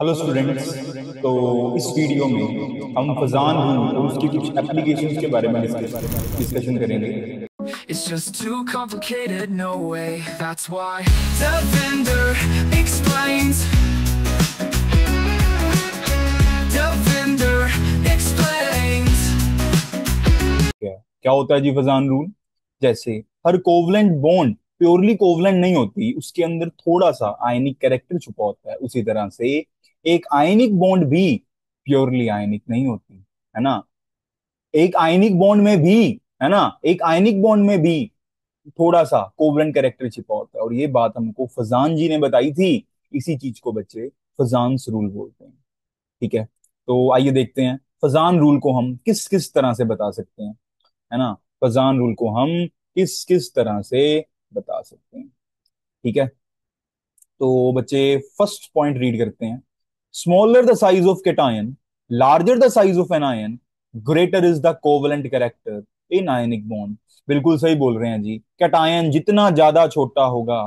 Hello students. तो इस video में हम फजान रूल और उसकी कुछ एप्लीकेशंस के बारे में डिस्कशन करेंगे। It's just too complicated, no way. That's why Devinder explains. Devinder explains. क्या होता है जी फजान रूल? जैसे हर कोवलेंट बॉन्ड प्योरली कोवलेंट नहीं होती, उसके अंदर थोड़ा सा आयनिक कैरेक्टर छुपा होता है। उसी तरह से एक आयनिक बॉन्ड भी प्योरली आयनिक नहीं होती, है ना। एक आयनिक बॉन्ड में भी, है ना, एक आयनिक बॉन्ड में भी थोड़ा सा कोवलेंट कैरेक्टर छिपा होता है। और ये बात हमको फजान जी ने बताई थी। इसी चीज को बच्चे फजान्स रूल बोलते हैं। ठीक है, तो आइए देखते हैं फजान रूल को हम किस किस तरह से बता सकते हैं, है ना। फजान रूल को हम किस किस तरह से बता सकते हैं। ठीक है, तो बच्चे फर्स्ट पॉइंट रीड करते हैं। Smaller the size of cation, larger the size of anion, greater is the covalent character in ionic bond. बिल्कुल सही बोल रहे हैं जी। कैटायन जितना ज्यादा छोटा होगा,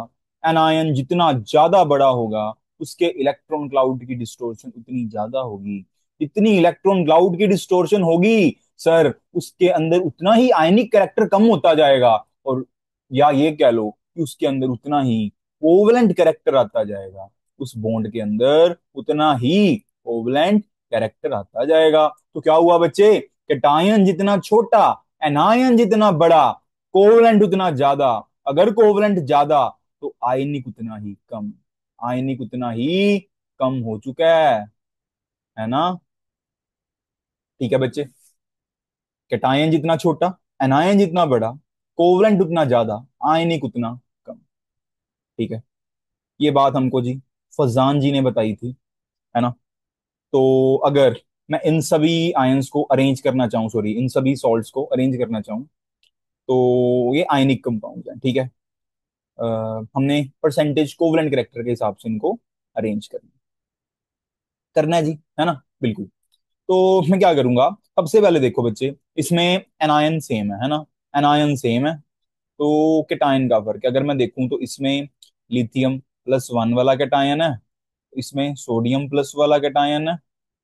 एनायन जितना ज्यादा बड़ा होगा, उसके इलेक्ट्रॉन क्लाउड की डिस्टोर्शन उतनी ज्यादा होगी। इतनी इलेक्ट्रॉन क्लाउड की डिस्टोर्शन होगी सर, उसके अंदर उतना ही आयनिक कैरेक्टर कम होता जाएगा। और या ये कह लो कि उसके अंदर उतना ही कोवलेंट कैरेक्टर आता जाएगा। उस बॉन्ड के अंदर उतना ही कोवलेंट कैरेक्टर आता जाएगा। तो क्या हुआ बच्चे? कैटायन जितना छोटा, एनायन जितना बड़ा, कोवलेंट उतना ज्यादा। अगर कोवलेंट ज्यादा तो आयनिक उतना ही कम। आयनिक उतना ही कम हो चुका है ना। ठीक है बच्चे, कैटायन जितना छोटा, एनायन जितना बड़ा, कोवलेंट उतना ज्यादा, आयनिक उतना कम। ठीक है, ये बात हमको जी फजान जी ने बताई थी, है ना। तो अगर मैं इन सभी आयंस को अरेंज करना चाहूँ, सॉरी, इन सभी सॉल्ट्स को अरेंज करना चाहूँ, तो ये आयनिक कंपाउंड है। ठीक है, हमने परसेंटेज कोवलेंट कैरेक्टर के हिसाब से इनको अरेंज करना है जी, है ना। बिल्कुल। तो मैं क्या करूंगा, सबसे पहले देखो बच्चे, इसमें एनायन सेम है ना। एनायन सेम है, तो केटायन का फर्क है। अगर मैं देखूं तो इसमें लिथियम प्लस वन वाला केटायन है, इसमें सोडियम प्लस वाला कैटायन है,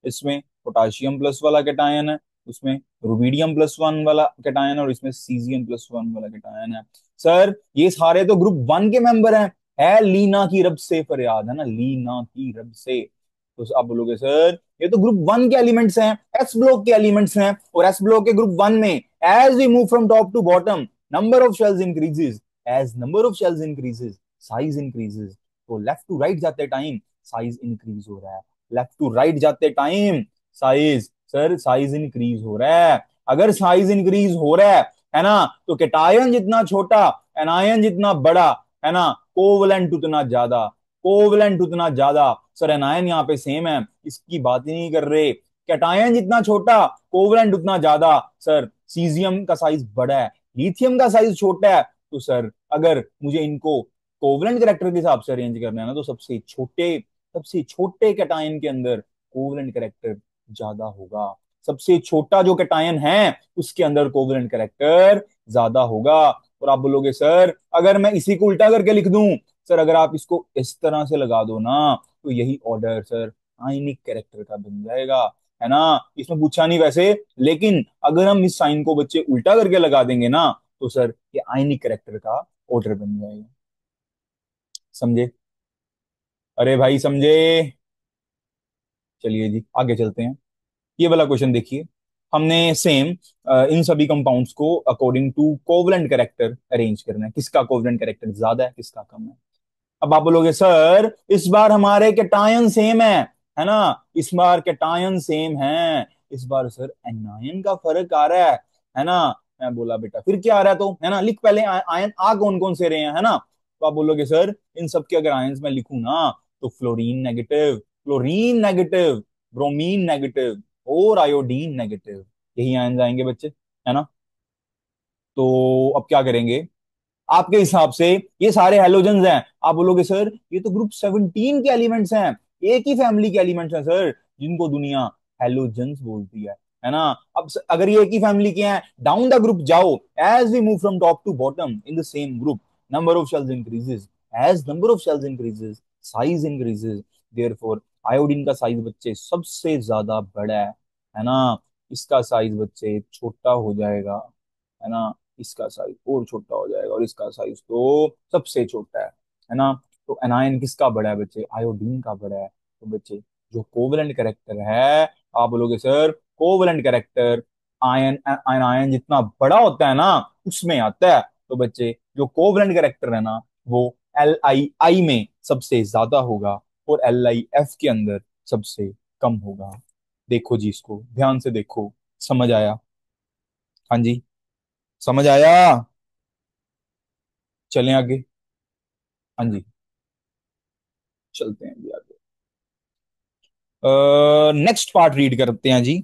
इसमें पोटाशियम प्लस वाला कैटायन है, उसमें रुबीडियम प्लस वन वाला कैटायन है, और इसमें सीजियम प्लस वन वाला कैटायन है। सर ये सारे तो ग्रुप वन के मेंबर हैं। है लीना की रब से फरियाद, है ना, लीना की रब से। तो आप बोलोगे सर ये तो ग्रुप वन के एलिमेंट्स हैं, एस ब्लॉक के एलिमेंट्स हैं, और एस ब्लॉक के ग्रुप वन में as we move from top to bottom number of shells increases. As number of shells increases size increases. तो लेफ्ट टू राइट जाते time size increase हो रहा है। लेफ्ट टू राइट जाते time size, sir size increase हो रहा है। अगर साइज इंक्रीज हो रहा है ना, तो कैटायन जितना छोटा, एनायन जितना बड़ा, है ना, कोवलेंट उतना ज्यादा। कोवलेंट उतना ज्यादा। सर एनायन यहाँ पे सेम है, इसकी बात ही नहीं कर रहे। कैटायन जितना छोटा, कोवलेंट उतना ज्यादा। सर सीजियम का साइज बड़ा है, लिथियम का साइज छोटा है। तो सर अगर मुझे इनको कोवलेंट कैरेक्टर के हिसाब से अरेंज करना है ना, तो सबसे छोटे कैटायन के अंदर कोवलेंट कैरेक्टर ज्यादा होगा। सबसे छोटा जो कैटायन है उसके अंदर कोवलेंट कैरेक्टर ज्यादा होगा। और आप बोलोगे सर अगर मैं इसी को उल्टा करके लिख दूं, सर अगर आप इसको इस तरह से लगा दो ना, तो यही ऑर्डर सर आयनिक कैरेक्टर का बन जाएगा, है ना। इसमें पूछा नहीं वैसे, लेकिन अगर हम इस साइन को बच्चे उल्टा करके लगा देंगे ना, तो सर ये आयनिक कैरेक्टर का ऑर्डर बन जाएगा। समझे? अरे भाई समझे? चलिए जी आगे चलते हैं। ये वाला क्वेश्चन देखिए। हमने सेम इन सभी कंपाउंड्स को according to covalent character arrange करना है, किसका कोवलेंट कैरेक्टर ज्यादा है, किसका कम है। अब आप बोलोगे सर इस बार हमारे कैटायन सेम है ना, इस बार कैटायन सेम है, इस बार सर एनायन का फर्क आ रहा है ना। मैं बोला बेटा फिर क्या आ रहा है, तो है ना लिख पहले आयन आ कौन कौन से रहे हैं, है ना। तो आप बोलोगे सर इन सब के अगर आयंस में लिखूं ना, तो fluorine negative, chlorine negative, bromine negative, और आयोडीन नेगेटिव, यही आयन आएंगे बच्चे, है ना। तो अब क्या करेंगे आपके हिसाब से? ये सारे हेलोजेंस हैं। आप बोलोगे सर ये तो ग्रुप 17 के एलिमेंट्स हैं, एक ही फैमिली के एलिमेंट्स हैं सर, जिनको दुनिया हेलोजेंस बोलती है ना। अब अगर ये एक ही फैमिली के हैं, डाउन द ग्रुप जाओ, as we move from top to bottom in the same group number of shells increases. As number of shells increases size increases, therefore iodine का साइज बच्चे सबसे ज्यादा बड़ा है ना। इसका साइज बच्चे छोटा हो जाएगा, है ना। इसका साइज और छोटा हो जाएगा, और इसका साइज तो सबसे छोटा है ना। तो एनायन किसका बड़ा है बच्चे? आयोडीन का बड़ा है। तो बच्चे जो कोवलेंट करेक्टर है, आप बोलोगे sir covalent character ion ion जितना बड़ा होता है ना उसमें आता है। तो बच्चे जो कोवलेंट करेक्टर है ना वो LI में सबसे ज्यादा होगा, और LIF के अंदर सबसे कम होगा। देखो जी, इसको ध्यान से देखो, समझ आया? हाँ जी, समझ आया? चलें आगे। हाँ जी, चलते हैं जी आगे। नेक्स्ट पार्ट रीड करते हैं जी।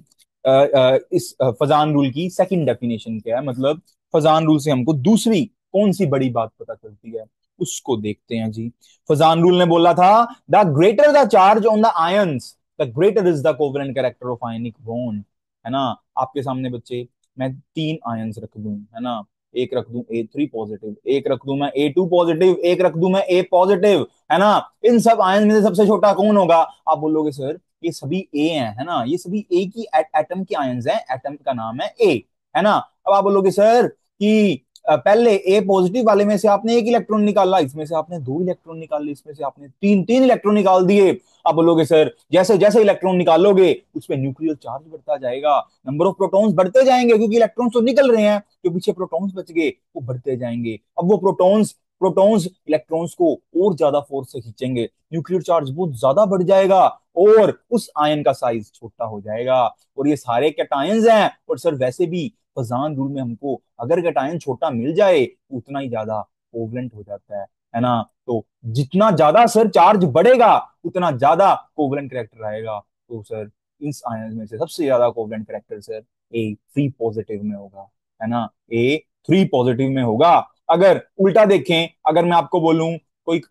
इस फजान रूल की सेकंड डेफिनेशन क्या है, मतलब फजान रूल से हमको दूसरी कौन सी बड़ी बात पता चलती है, उसको देखते हैं जी। फजान रूल ने बोला था the greater the charge on the ions the greater is the covalent character of ionic bond, है ना। आपके सामने बच्चे मैं तीन आयंस रख दूं, है ना। एक रख दूं A3 पॉजिटिव, एक रख दूं मैं A2 पॉजिटिव, एक रख दूं मैं A पॉजिटिव, है ना। इन सब आयन में से सबसे छोटा कौन होगा? आप बोलोगे सर ये सभी ए हैं, है ना, ये सभी ए की एटम के आयंस हैं, एटम का नाम है ए, है ना। अब आप बोलोगे सर कि पहले ए पॉजिटिव वाले में से आपने एक इलेक्ट्रॉन निकाला, इसमें से आपने दो इलेक्ट्रॉन निकाले, इसमें से आपने तीन तीन इलेक्ट्रॉन निकाल दिए। आप बोलोगे सर जैसे जैसे इलेक्ट्रॉन निकालोगे उसमें न्यूक्लियर चार्ज बढ़ता जाएगा, नंबर ऑफ प्रोटॉन्स बढ़ते जाएंगे, क्योंकि इलेक्ट्रॉन्स तो निकल रहे हैं, जो पीछे प्रोटॉन्स बच गए वो बढ़ते जाएंगे। अब वो प्रोटॉन्स प्रोटॉन्स इलेक्ट्रॉन्स को और ज्यादा फोर्स से खींचेंगे, न्यूक्लियर चार्ज बहुत ज्यादा बढ़ जाएगा, और उस आयन का साइज छोटा हो जाएगा। और ये सारे कैटायंस हैं, और सर वैसे भी फजान रूल में हमको अगर कैटायन छोटा मिल जाए उतना ही ज्यादा कोवलेंट हो जाता है ना। तो जितना ज्यादा सर चार्ज बढ़ेगा उतना ज्यादा कोवलेंट करेक्टर आएगा। तो सर इस आयन में से सबसे ज्यादा covalent character sir A3 positive में होगा, है ना। A3 पॉजिटिव में होगा। अगर उल्टा देखें, अगर मैं आपको बोलूं कोई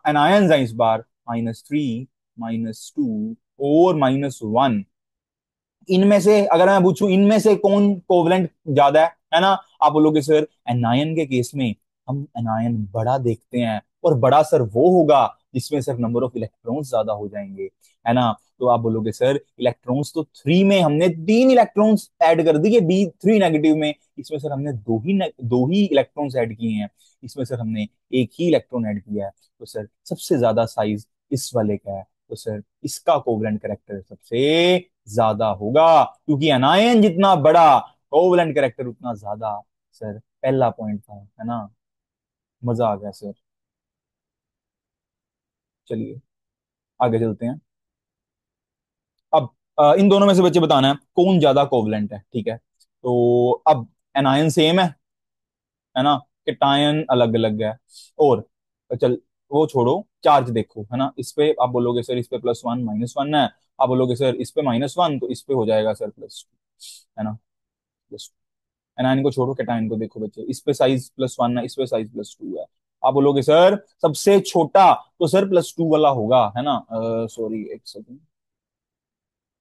एनायंस है इस बार -3, -2 और -1, इनमें से अगर मैं पूछूं इनमें से कौन कोवलेंट ज्यादा है ना, आप बोलोगे सर एनायन के केस में हम एनायन बड़ा देखते हैं, और बड़ा सर वो होगा जिसमें सर नंबर ऑफ इलेक्ट्रॉन्स ज्यादा हो जाएंगे, है ना। तो आप बोलोगे सर इलेक्ट्रॉन्स तो थ्री में हमने तीन इलेक्ट्रॉन्स ऐड कर दिए B3 नेगेटिव में, इसमें सर हमने दो ही इलेक्ट्रॉन्स ऐड किए हैं, इसमें सर हमने एक ही इलेक्ट्रॉन ऐड किया है। तो सर सबसे ज्यादा साइज इस वाले का है, तो सर इसका कोवलेंट करेक्टर सबसे ज्यादा होगा, क्योंकि एनायन जितना बड़ा कोवलेंट करेक्टर उतना ज्यादा। सर पहला पॉइंट था, है ना। मजा आ गया सर। चलिए आगे चलते हैं। अब इन दोनों में से बच्चे बताना है कौन ज्यादा कोवलेंट है, ठीक है। तो अब एनायन सेम है ना, कैटायन अलग अलग है, और चल वो छोड़ो, चार्ज देखो, है ना। इस पे आप बोलोगे सर इस पे +1 -1 है, आप बोलोगे सर इस पे -1 तो इस पे हो जाएगा सर +2, है ना। एनायन को छोड़ो, कैटायन को देखो बच्चे, इस पे साइज +1 है, इस पे साइज +2 है। आप बोलोगे सर सबसे छोटा तो सर +2 वाला होगा, है ना। सॉरी एक सेकंड,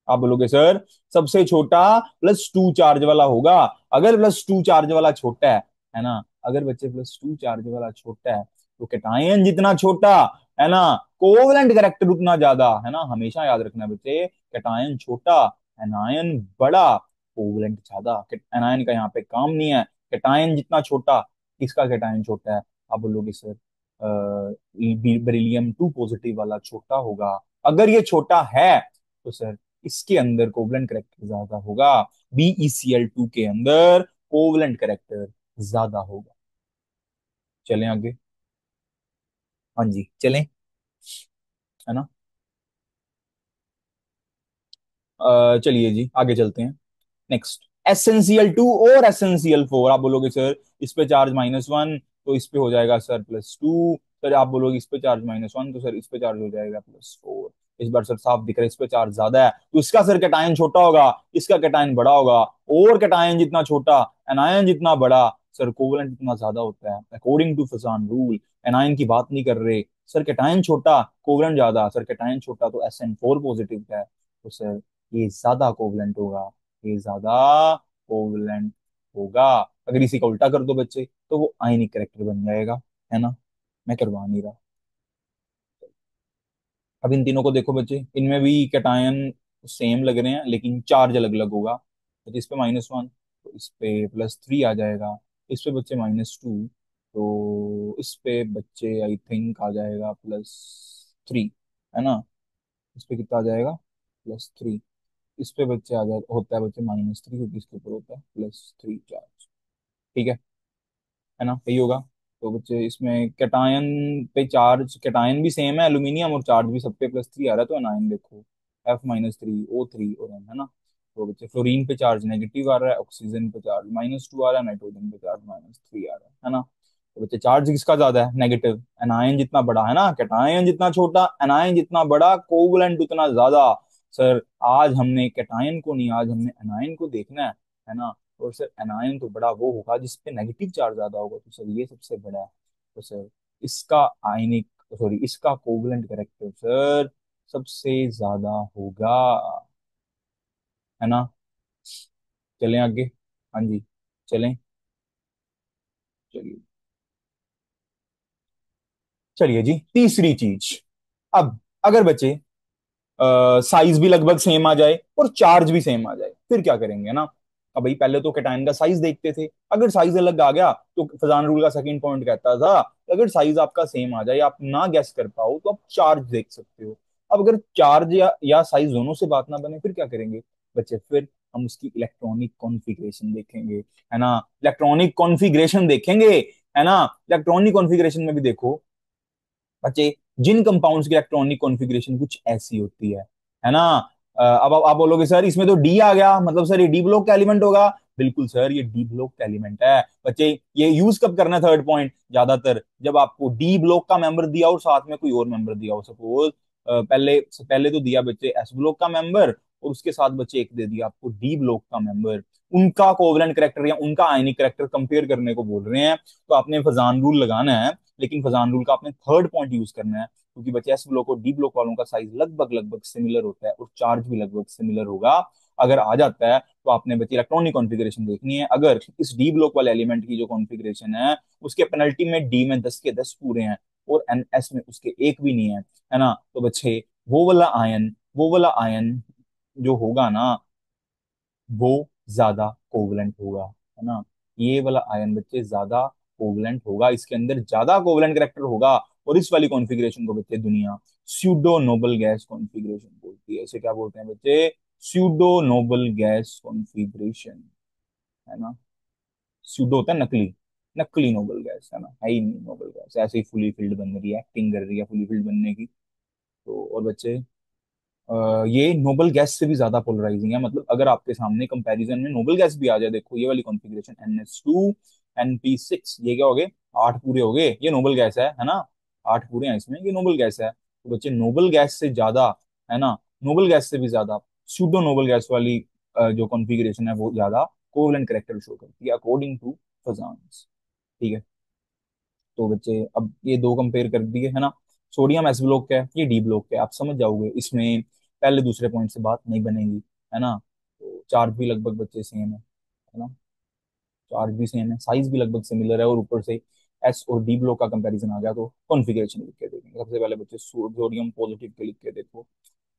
आप बोलोगे सर सबसे छोटा +2 चार्ज वाला होगा। अगर +2 चार्ज वाला छोटा है ना, अगर बच्चे +2 चार्ज वाला छोटा है तो कैटायन जितना छोटा, है ना, कोवलेंट करेक्टर उतना ज्यादा, है ना। हमेशा याद रखना बच्चे, कैटायन छोटा, एनायन बड़ा, कोवलेंट ज्यादा। एनायन का यहाँ पे काम नहीं है। कैटायन जितना छोटा, किसका कैटायन छोटा है? आप बोलोगे सर बेरिलियम 2 पॉजिटिव वाला छोटा होगा। अगर ये छोटा है तो सर इसके अंदर कोवलेंट करेक्टर ज्यादा होगा, BeCl2 के अंदर कोवलेंट करेक्टर ज्यादा होगा। चलें आगे। हाँ जी चलें, है ना। चलिए जी आगे चलते हैं। नेक्स्ट एसेंशियल 2 और एसेंशियल 4, आप बोलोगे सर इस पे चार्ज -1 तो इस पे हो जाएगा सर +2, सर आप बोलोगे इस पे चार्ज -1 तो सर इस पे चार्ज हो जाएगा +4। इस बार सर साफ दिख रहा है इस पे चार्ज ज्यादा है, तो इसका सर कैटायन छोटा होगा, इसका कैटायन बड़ा होगा, और कैटायन जितना छोटा एनायन जितना बड़ा, सर कोवलेंट जितना ज्यादा होता है अकॉर्डिंग टू फसान रूल। एनायन की बात नहीं कर रहे, सर कैटायन छोटा कोवलेंट ज्यादा, सर कैटायन छोटा तो SN4 पॉजिटिव का है, तो सर ये ज्यादा कोवलेंट होगा, ये ज्यादा कोवलेंट होगा। अगर इसी का उल्टा कर दो बच्चे तो वो आयनिक करेक्टर बन जाएगा, है ना। मैं करवा नहीं रहा। अब इन तीनों को देखो बच्चे, इनमें भी कैटायन सेम लग रहे हैं लेकिन चार्ज अलग अलग होगा। तो इस पे -1, तो इस पे +3 आ जाएगा। इस पे बच्चे -2, तो इस पे बच्चे आई थिंक आ जाएगा +3, है ना। इस पे कितना आ जाएगा, +3। इस पे बच्चे आ जाए होता है बच्चे -3, क्योंकि इसके ऊपर होता है +3 चार्ज। ठीक है ना, यही होगा। तो बच्चे इसमें कैटायन पे चार्ज, कैटायन भी सेम है एल्यूमिनियम, और चार्ज भी सब पे +3 आ रहा है, तो एनायन देखो F-3 O3 और N, है ना। तो बच्चे फ्लोरीन पे चार्ज नेगेटिव आ रहा है, ऑक्सीजन पे चार्ज -2 आ रहा है, नाइट्रोजन पे चार्ज -3 आ रहा है ना। तो बच्चे चार्ज किसका ज्यादा है, नेगेटिव। एनायन जितना बड़ा है ना, कैटायन जितना छोटा, एनायन जितना बड़ा, कोवलेंट उतना ज्यादा। सर आज हमने कैटायन को नहीं, आज हमने एनायन को देखना है ना। और सर एनायन तो बड़ा वो होगा जिसपे नेगेटिव चार्ज ज्यादा होगा, तो सर ये सबसे बड़ा है। तो सर इसका आयनिक, सॉरी इसका कोवलेंट करेक्टर सर सबसे ज्यादा होगा, है ना। चलें आगे। हाँ जी, चलें। चलिए, चलिए जी, तीसरी चीज। अब अगर बच्चे साइज भी लगभग सेम आ जाए और चार्ज भी सेम आ जाए, फिर क्या करेंगे ना। अब भाई पहले तो कैटायन का साइज देखते थे, अगर साइज अलग आ गया तो फजान रूल का सेकंड पॉइंट कहता था कि अगर साइज आपका सेम आ जाए, आप ना गैस कर पाओ, तो आप चार्ज देख सकते हो। अब अगर चार्ज या साइज दोनों से बात ना बने, फिर क्या करेंगे बच्चे, फिर हम उसकी इलेक्ट्रॉनिक कॉन्फ़िगरेशन देखेंगे, है ना। इलेक्ट्रॉनिक कॉन्फ़िगरेशन देखेंगे, है ना। इलेक्ट्रॉनिक कॉन्फ़िगरेशन में भी देखो बच्चे, जिन कंपाउंड्स की इलेक्ट्रॉनिक कॉन्फ़िगरेशन कुछ ऐसी होती है ना। अब आप बोलोगे सर इसमें तो डी आ गया, मतलब सर ये डी ब्लॉक का एलिमेंट होगा। बिल्कुल सर, ये डी ब्लॉक का एलिमेंट है बच्चे। ये यूज कब करना है थर्ड पॉइंट, ज्यादातर जब आपको डी ब्लॉक का मेंबर दिया और साथ में कोई और मेंबर दिया हो। सपोज पहले पहले तो दिया बच्चे एस ब्लॉक का मेंबर, और उसके साथ बच्चे एक दे दिया आपको डी ब्लॉक का मेंबर। उनका कोवलेंट करेक्टर या उनका आयनिक करेक्टर कंपेयर करने को बोल रहे हैं, तो आपने फजान रूल लगाना है। लेकिन फजान रूल का आपने थर्ड पॉइंट यूज करना है, क्योंकि बच्चे एस ब्लॉक और डी ब्लॉक वालों का साइज लगभग लगभग सिमिलर होता है और चार्ज भी लगभग सिमिलर होगा। अगर आ जाता है तो आपने बच्चे इलेक्ट्रॉनिक कॉन्फ़िगरेशन देखनी है। अगर इस डी ब्लॉक वाले एलिमेंट की जो कॉन्फ़िगरेशन है उसके पेनल्टी में डी में 10 के 10 पूरे हैं और एन एस में उसके एक भी नहीं है ना, तो बच्चे वो वाला आयन जो होगा ना, वो ज्यादा कोवलेंट होगा, है ना। ये वाला आयन बच्चे ज्यादा कोवलेंट होगा, इसके अंदर ज्यादा कोवलेंट करेक्टर होगा। और इस वाली कॉन्फ़िगरेशन को बच्चे दुनिया स्यूडो नोबल गैस कॉन्फ़िगरेशन बोलती है। इसे क्या बोलते हैं बच्चे, स्यूडो नोबल गैस कॉन्फ़िगरेशन, है ना। स्यूडो होता है नकली, नकली नोबल गैस, है ना, है ही नहीं नोबल गैस, ऐसे ही फुली फिल्ड बन रही है, एक्टिंग कर रही है फुली फिल्ड बनने की। तो और बच्चे ये नोबल गैस से भी ज्यादा पोलराइजिंग है। मतलब अगर आपके सामने कंपैरिजन में नोबल गैस भी आ जाए, देखो ये वाली कॉन्फ़िगरेशन NH2 NP6, ये क्या हो गए, 8 पूरे हो गए, ये नोबल गैस है ना। 8 पूरे हैं इसमें, ये नोबल गैस है। तो बच्चे नोबल गैस से ज्यादा, है ना, नोबल गैस से भी ज्यादा सूडो नोबल गैस वाली जो कॉन्फ़िगरेशन है वो ज्यादा कोवलेंट करेक्टर शो करती है अकॉर्डिंग टू फजान्स। ठीक है। तो बच्चे अब ये दो कंपेयर कर दिए, है ना। सोडियम एस ब्लॉक है, ये डी ब्लॉक है, आप समझ जाओगे इसमें पहले दूसरे पॉइंट से बात नहीं बनेगी, है ना। तो चार्ज भी लगभग बच्चे सेम है ना। चार्ज भी सेम है, साइज भी लगभग सिमिलर है, और ऊपर से एस और डी ब्लॉक का कंपैरिजन आ गया, तो कॉन्फ़िगरेशन लिख के देखेंगे। सबसे पहले बच्चे सोडियम पॉजिटिव के लिख के देखो,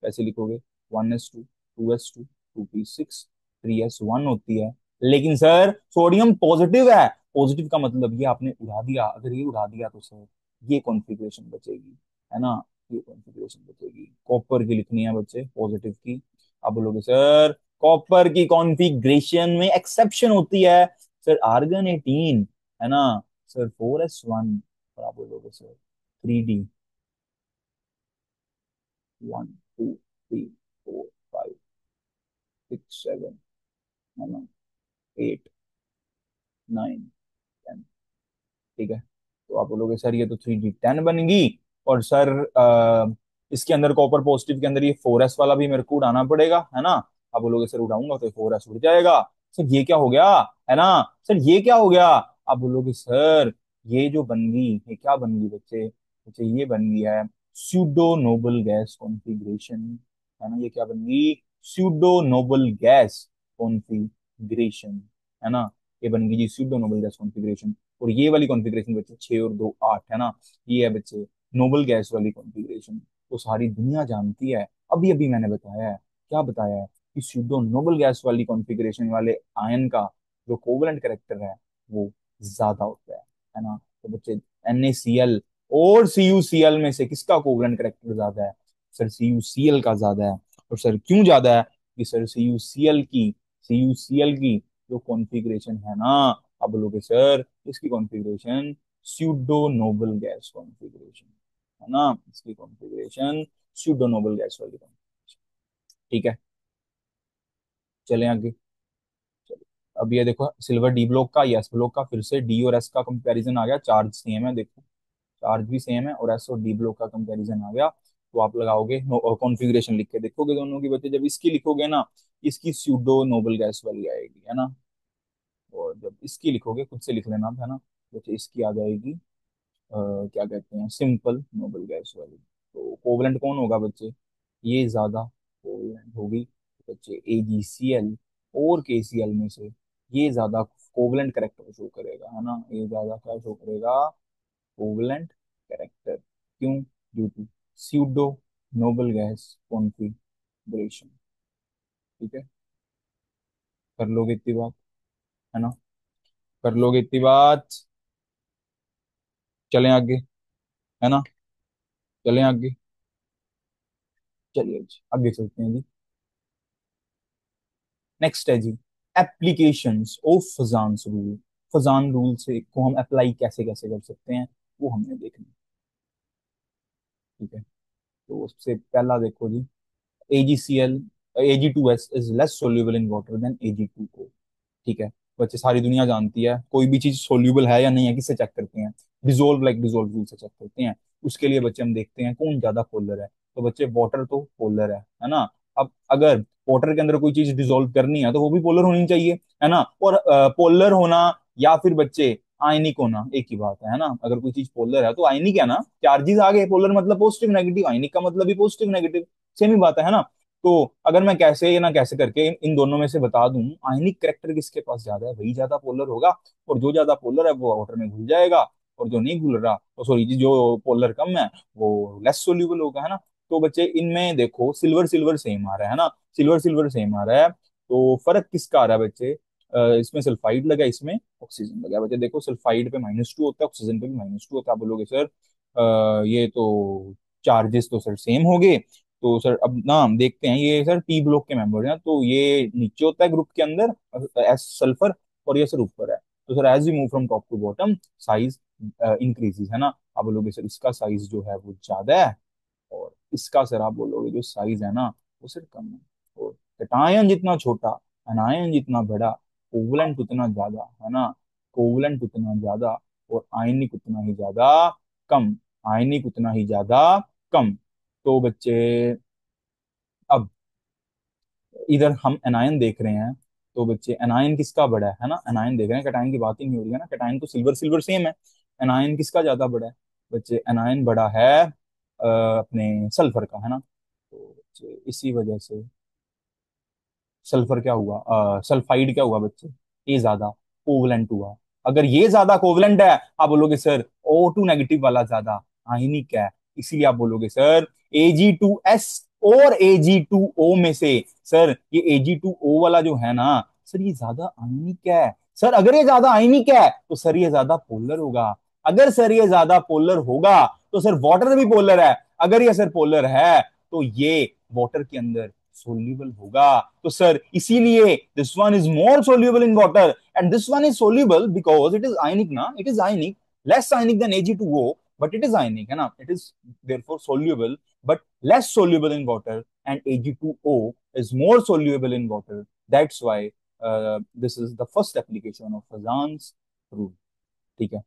कैसे लिखोगे, 1s2 2s2 2p6 3s1 होती है। लेकिन सर सोडियम पॉजिटिव है, पॉजिटिव का मतलब ये आपने उड़ा दिया, अगर ये उड़ा दिया तो सर ये कॉन्फ़िगरेशन बचेगी, है ना। ये कॉन्फ़िगरेशन बचेगी। कॉपर की लिखनी है बच्चे, पॉजिटिव की। आप बोलोगे सर कॉपर की कॉन्फ़िगरेशन में एक्सेप्शन होती है, सर आर्गन 18, है ना। सर 4s1, और आप बोलोगे सर 3D 1 2 3 4 5 6 7, है ना, 8 9 10। ठीक है। तो आप बोलोगे सर ये तो 3D 10 बनेगी, और सर इसके अंदर कॉपर पॉजिटिव के अंदर ये 4s वाला भी मेरे को उड़ाना पड़ेगा, है ना। आप बोलोगे सर उड़ाऊंगा तो 4s उड़ जाएगा। सर ये क्या हो गया, है ना। सर ये क्या हो गया, आप बोलोगे सर ये जो बन गई, ये क्या बन गई बच्चे, बच्चे ये बन गया है स्यूडो नोबल गैस कॉन्फ़िगरेशन, है ना। ये क्या बन गई, स्यूडो नोबल गैस कॉन्फ़िगरेशन, है ना। ये बन गई जी स्यूडो नोबल गैस कॉन्फ़िगरेशन। और ये वाली कॉन्फ़िगरेशन बच्चे 6 और 2 8, है ना। ये है बच्चे नोबल गैस वाली कॉन्फ़िगरेशन। वो सारी दुनिया जानती है। अभी अभी मैंने बताया है, क्या बताया है, कि स्यूडो नोबल गैस वाली कॉन्फ़िगरेशन वाले आयन का जो कोवलेंट करेक्टर है वो ज्यादा होता है ना। तो बच्चे NaCl और CuCl में से किसका कोवलेंट करेक्टर ज्यादा है? सर CuCl का ज्यादा है। और सर क्यों ज्यादा है? कि सर CuCl की जो कॉन्फ़िगरेशन है ना, आप बोलोगे सर इसकी configuration pseudo noble gas configuration है ना, इसकी कॉन्फ़िगरेशन स्यूडो नोबल गैस वाली कॉन्फ़िगरेशन। ठीक है, चलें आगे। चलिए, अब ये देखो सिल्वर डी ब्लॉक का, एस ब्लॉक का, फिर से डी और एस का कंपैरिजन आ गया, चार्ज सेम है देखो, चार्ज भी सेम है, और एस और डी ब्लॉक का कंपैरिजन आ गया। तो आप लगाओगे कॉन्फ़िगरेशन लिख के देखोगे दोनों की बच्चे, जब इसकी लिखोगे ना, इसकी स्यूडो नोबल गैस वाली आएगी है ना, और जब इसकी लिखोगे खुद से लिख लेना आप, है ना, बच्चे इसकी आ जाएगी क्या कहते हैं, सिंपल नोबल गैस वाली। तो कोवलेंट कौन होगा बच्चे? ये ज्यादा कोवलेंट होगी बच्चे, AgCl और KCl में से ये ज्यादा कोवलेंट करेक्टर शो करेगा, है ना, ये ज्यादा क्या शो करेगा, कोवलेंट करेक्टर। क्यों? Due to pseudo noble gas configuration. ठीक है, कर लोगे इतनी बात, है ना, कर लोगे इतनी बात। चलें आगे, है ना, चलें आगे, चलिए जी आगे चलते हैं जी। नेक्स्ट है जी, applications of Fajans rule. Fajan rule से को हम अप्लाई कैसे कैसे कर सकते हैं, वो हमने देखना है। ठीक है, तो सबसे पहला देखो जी, AgCl Ag2S is less soluble in water than Ag2O। ठीक है, बच्चे सारी दुनिया जानती है कोई भी चीज सोल्यूबल है या नहीं है किससे चेक करते हैं? डिजोल्व लाइक डिजोल्व रूल से चेक करते हैं। उसके लिए बच्चे हम देखते हैं कौन ज्यादा पोलर है। तो बच्चे वाटर तो पोलर है ना। अब अगर वाटर के अंदर कोई चीज डिजोल्व करनी है तो वो भी पोलर होनी चाहिए, है ना। और पोलर होना या फिर बच्चे आयनिक होना एक ही बात है ना। अगर कोई चीज पोलर है तो आयनिक है ना, चार्जेस आ गए, पोलर मतलब पॉजिटिव नेगेटिव, आयनिक का मतलब भी पॉजिटिव नेगेटिव, सेम ही बात है ना। तो अगर मैं कैसे ना कैसे करके इन दोनों में से बता दूं आयनिक करेक्टर किसके पास ज्यादा है, वही ज्यादा पोलर होगा। और जो ज्यादा पोलर है वो वाटर में घुल जाएगा, और जो नहीं घुल रहा, तो सॉरी जो पोलर कम है वो लेस सोल्यूबल होगा, है ना। तो बच्चे इनमें देखो सिल्वर सिल्वर सेम आ रहा है ना, सिल्वर सिल्वर सेम आ रहा है। तो फर्क किसका आ रहा है बच्चे? इसमें सल्फाइड लगा, इसमें ऑक्सीजन लगा है। बच्चे देखो सल्फाइड पे -2 होता है, ऑक्सीजन पे भी -2 होता है। आप बोलोगे सर ये तो चार्जेस तो सर सेम हो गए। तो सर अब ना हम देखते हैं, ये सर P ब्लॉक के मेंबर हैं, तो ये नीचे होता है ग्रुप के अंदर एस सल्फर, और ये सर ऊपर है। तो sir as you move from top to bottom size increases, है ना। आप बोलोगे सर इसका साइज जो है वो ज्यादा है, और इसका सर आप बोलोगे जो साइज है ना वो सर कम है। और कैटायन जितना छोटा, अनायन जितना बड़ा, कोवलेंट उतना ज्यादा, है ना, कोवलेंट उतना ज्यादा, और आयनिक उतना ही ज्यादा कम, आयनिक उतना ही ज्यादा कम। तो बच्चे अब इधर हम एनायन देख रहे हैं, तो बच्चे एनायन किसका बड़ा है ना, एनायन देख रहे हैं, कैटायन की बात ही नहीं हो रही है ना, कैटायन तो सिल्वर सिल्वर सेम है। एनायन किसका ज्यादा बड़ा है? बच्चे एनायन बड़ा है अपने सल्फर का, है ना। तो बच्चे इसी वजह से सल्फर क्या हुआ, सल्फाइड क्या हुआ बच्चे, ये ज्यादा कोवलेंट हुआ। अगर ये ज्यादा कोवलेंट है, आप बोलोगे सर O2 नेगेटिव वाला ज्यादा आयनिक है, इसीलिए आप बोलोगे सर Ag2S और Ag2O में से सर ये Ag2O वाला जो है ना सर ये ज्यादा आयनिक है। सर अगर ये ज्यादा आयनिक है तो सर ये ज्यादा पोलर होगा। अगर सर ये ज्यादा पोलर होगा तो सर वाटर भी पोलर है। अगर ये सर पोलर है तो ये वाटर के अंदर सोल्यूबल होगा। तो सर इसीलिए this one is more soluble in water, and this one is soluble because it is ionic ना, it is ionic, less ionic than Ag2O, but it is ionic, है ना, it is therefore soluble but less soluble in water, and Ag2O is more soluble in water. That's why this is the first application of Fazan's rule. ठीक है,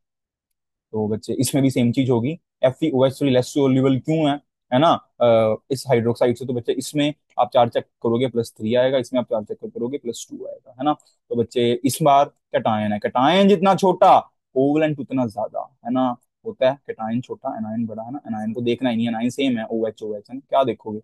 तो बच्चे इसमें भी same चीज होगी। FeOH3 लेस सोल्यूबल क्यों है ना, इस हाइड्रोक्साइड से। तो बच्चे इसमें आप चार चेक करोगे +3 आएगा, इसमें आप चार चेक करोगे +2 आएगा, है ना। तो बच्चे इस बार कैटायन है, कैटायन जितना छोटा कोवलेंट उतना ज्यादा, है ना, होता है। कैटायन छोटा एनायन बड़ा, है ना, एनायन को देखना ही नहीं है, एनायन सेम है, OH OH, है ना, क्या देखोगे,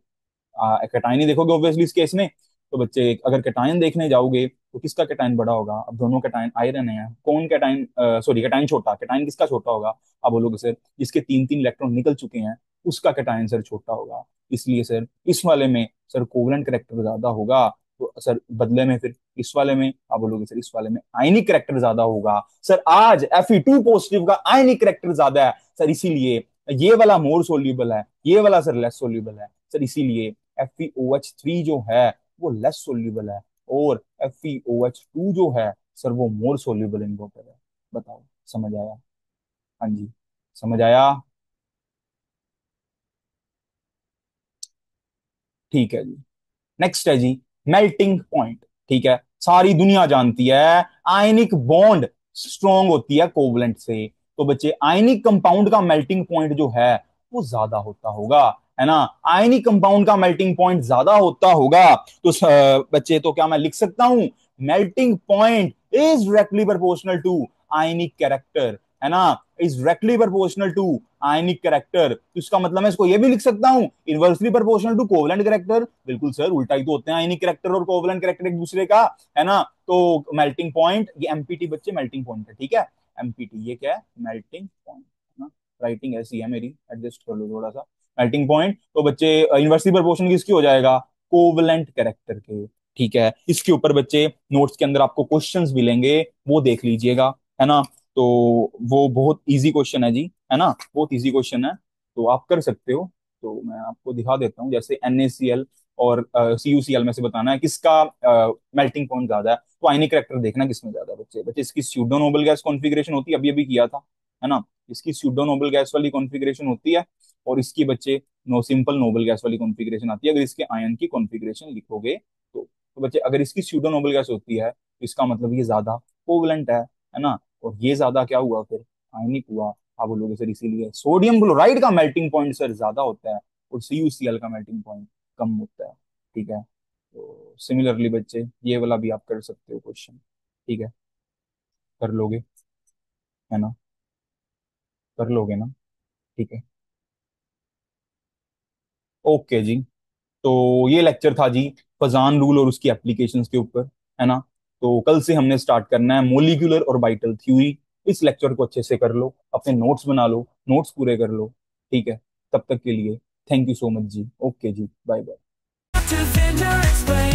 कैटायन ही देखोगे ऑब्वियसली इस केस में। तो बच्चे अगर कैटायन देखने जाओगे तो किसका कैटायन बड़ा होगा? अब दोनों कैटायन आयरन है, कौन कैटायन, सॉरी कैटायन छोटा, कैटायन किसका छोटा होगा? आप बोलोगे सर जिसके 3 3 इलेक्ट्रॉन निकल चुके हैं उसका कैटायन सर छोटा होगा। इसलिए सर इस वाले में सर कोवलेंट करेक्टर ज्यादा होगा, तो सर बदले में फिर इस वाले में आप बोलोगे सर इस वाले में आयनिक करेक्टर ज्यादा होगा। सर आज Fe2 पॉजिटिव का आयनिक करेक्टर ज्यादा है सर, इसीलिए ये वाला मोर सोल्यूबल है, ये वाला सर लेस सोल्यूबल है सर, इसीलिए FeOH3 जो है वो लेस सोल्यूबल है, और FeOH2 जो है सर वो मोर सोल्यूबल इन वाटर है। बताओ, समझ आया? हाँ जी, समझ आया? ठीक है जी। नेक्स्ट है जी मेल्टिंग पॉइंट। ठीक है, सारी दुनिया जानती है आयनिक बॉन्ड स्ट्रॉन्ग होती है कोवलेंट से, तो बच्चे आयनिक कंपाउंड का मेल्टिंग पॉइंट जो है वो ज्यादा होता होगा, है ना? आयनिक कंपाउंड का मेल्टिंग पॉइंट ज्यादा होता होगा, तो बच्चे तो क्या मैं लिख सकता हूं, melting point is directly proportional to ionic character, है ना? Is directly proportional to ionic character. तो इसका मतलब मैं इसको ये भी लिख सकता हूं inversely proportional to covalent character. बिल्कुल सर, उल्टा ही तो होते हैं आयनिक कैरेक्टर और कोवलेंट कैरेक्टर एक दूसरे का, है ना? तो मेल्टिंग पॉइंट, ये एमपीटी बच्चे मेल्टिंग पॉइंट है, ठीक है? एमपीटी ये क्या है, मेल्टिंग पॉइंट, है ना? राइटिंग ऐसी है मेरी, एडजस्ट कर लो थोड़ा सा। मेल्टिंग पॉइंट तो बच्चे इनवर्सली प्रोपोर्शनल किसकी हो जाएगा, कोवलेंट कैरेक्टर के। ठीक है, इसके ऊपर बच्चे नोट्स के अंदर आपको क्वेश्चंस मिलेंगे, वो देख लीजिएगा, है ना? तो वो बहुत इजी क्वेश्चन है जी, है ना? बहुत इजी क्वेश्चन है, तो आप कर सकते हो। तो मैं आपको दिखा देता हूँ, जैसे NaCl और CuCl में से बताना है किसका मेल्टिंग पॉइंट ज्यादा है, तो आयनिक करेक्टर देखना किसमें ज्यादा है बच्चे। बच्चे इसकी स्यूडो नोबल गैस कॉन्फ़िगरेशन होती है, अभी अभी किया था, है ना? इसकी स्यूडो नोबल गैस वाली कॉन्फ़िगरेशन होती है, और इसकी बच्चे नो सिंपल नोबल गैस वाली कॉन्फ़िगरेशन आती है। अगर इसके आयन की कॉन्फ़िगरेशन लिखोगे तो बच्चे अगर इसकी स्यूडो नोबल गैस होती है तो इसका मतलब ये ज्यादा कोवलेंट है ना? और ये ज्यादा क्या हुआ फिर, आयनिक हुआ। आप बोलोगे सर इसीलिए सोडियम क्लोराइड का मेल्टिंग पॉइंट सर ज्यादा होता है और CuCl का मेल्टिंग पॉइंट कम होता है। ठीक है, तो सिमिलरली बच्चे ये वाला भी आप कर सकते हो क्वेश्चन, ठीक है? कर लोगे, है ना? कर लोगे ना? ठीक है, ओके जी। तो ये लेक्चर था जी फजान रूल और उसकी एप्लीकेशंस के ऊपर, है ना? तो कल से हमने स्टार्ट करना है मोलिकुलर और वाइटल थ्योरी। इस लेक्चर को अच्छे से कर लो, अपने नोट्स बना लो, नोट्स पूरे कर लो, ठीक है? तब तक के लिए थैंक यू सो मच जी, ओके जी, बाय बाय। Defender explain.